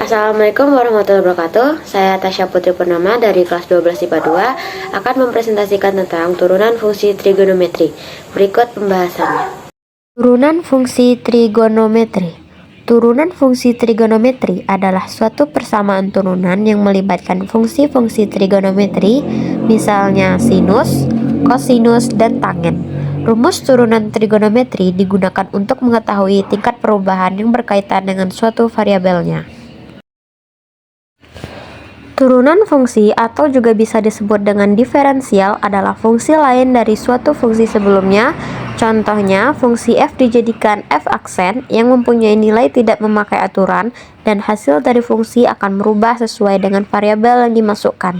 Assalamualaikum warahmatullahi wabarakatuh. Saya Tasya Putri Purnama dari kelas 12 IPA 2 akan mempresentasikan tentang turunan fungsi trigonometri. Berikut pembahasannya. Turunan fungsi trigonometri. Turunan fungsi trigonometri adalah suatu persamaan turunan yang melibatkan fungsi-fungsi trigonometri, misalnya sinus, kosinus, dan tangen. Rumus turunan trigonometri digunakan untuk mengetahui tingkat perubahan yang berkaitan dengan suatu variabelnya. Turunan fungsi atau juga bisa disebut dengan diferensial adalah fungsi lain dari suatu fungsi sebelumnya. Contohnya, fungsi f dijadikan f aksen yang mempunyai nilai tidak memakai aturan dan hasil dari fungsi akan merubah sesuai dengan variabel yang dimasukkan.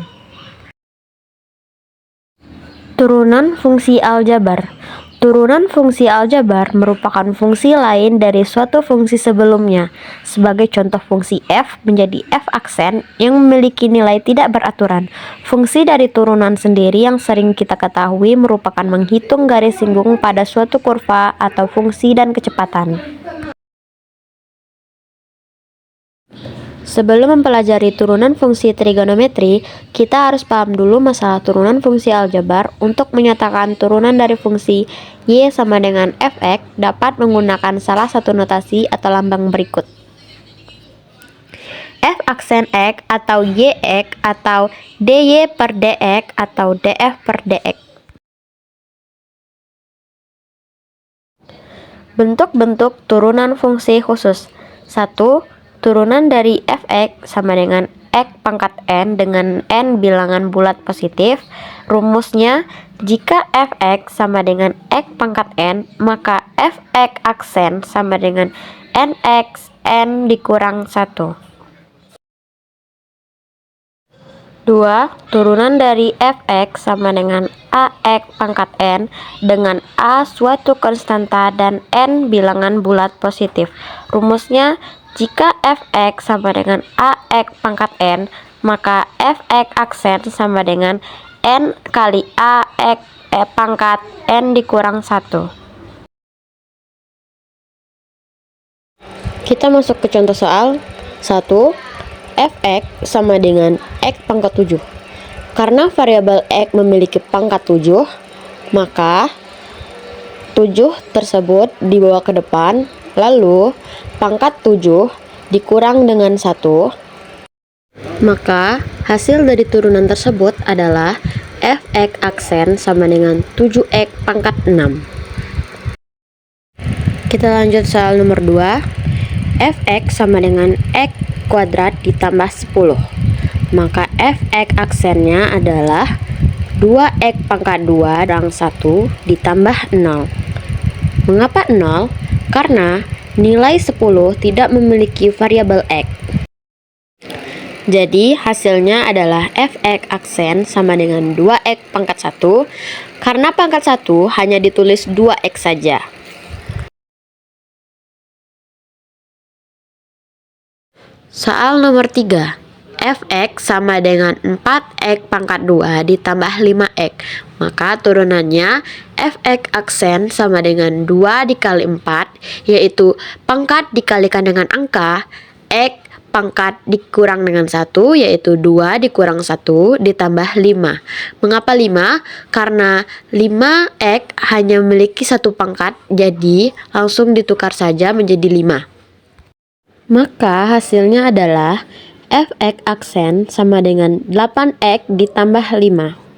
Turunan fungsi aljabar. Turunan fungsi aljabar merupakan fungsi lain dari suatu fungsi sebelumnya. Sebagai contoh, fungsi f menjadi f aksen yang memiliki nilai tidak beraturan. Fungsi dari turunan sendiri yang sering kita ketahui merupakan menghitung garis singgung pada suatu kurva atau fungsi dan kecepatan. Sebelum mempelajari turunan fungsi trigonometri, kita harus paham dulu masalah turunan fungsi aljabar. Untuk menyatakan turunan dari fungsi y sama dengan fx dapat menggunakan salah satu notasi atau lambang berikut. F aksen x atau yx atau dy per dx atau df per dx. Bentuk-bentuk turunan fungsi khusus. 1. Turunan dari fx sama dengan x pangkat n dengan n bilangan bulat positif. Rumusnya, jika fx sama dengan x pangkat n, maka fx aksen sama dengan nx n dikurang 1. 2. Turunan dari fx sama dengan ax pangkat n dengan a suatu konstanta dan n bilangan bulat positif. Rumusnya, jika fx sama dengan ax pangkat n, maka fx aksen sama dengan n kali ax pangkat n dikurang 1. Kita masuk ke contoh soal. 1. Fx sama dengan x pangkat 7. Karena variabel x memiliki pangkat 7, maka 7 tersebut dibawa ke depan, lalu pangkat 7 dikurang dengan 1, maka hasil dari turunan tersebut adalah fx aksen sama dengan 7x pangkat 6. Kita lanjut soal nomor 2. Fx sama dengan x kuadrat ditambah 10. Maka fx aksennya adalah 2x pangkat 2 kurang 1 ditambah 0. Mengapa 0? Karena nilai 10 tidak memiliki variabel x. Jadi hasilnya adalah fx aksen sama dengan 2x pangkat 1. Karena pangkat 1 hanya ditulis 2x saja. Soal nomor 3. Fx sama dengan 4x pangkat 2 ditambah 5x. Maka turunannya fx aksen sama dengan 2 dikali 4, yaitu pangkat dikalikan dengan angka, x pangkat dikurang dengan 1, yaitu 2 dikurang 1 ditambah 5. Mengapa 5? Karena 5x hanya memiliki satu pangkat, jadi langsung ditukar saja menjadi 5. Maka hasilnya adalah fx aksen sama dengan 8x ditambah 5.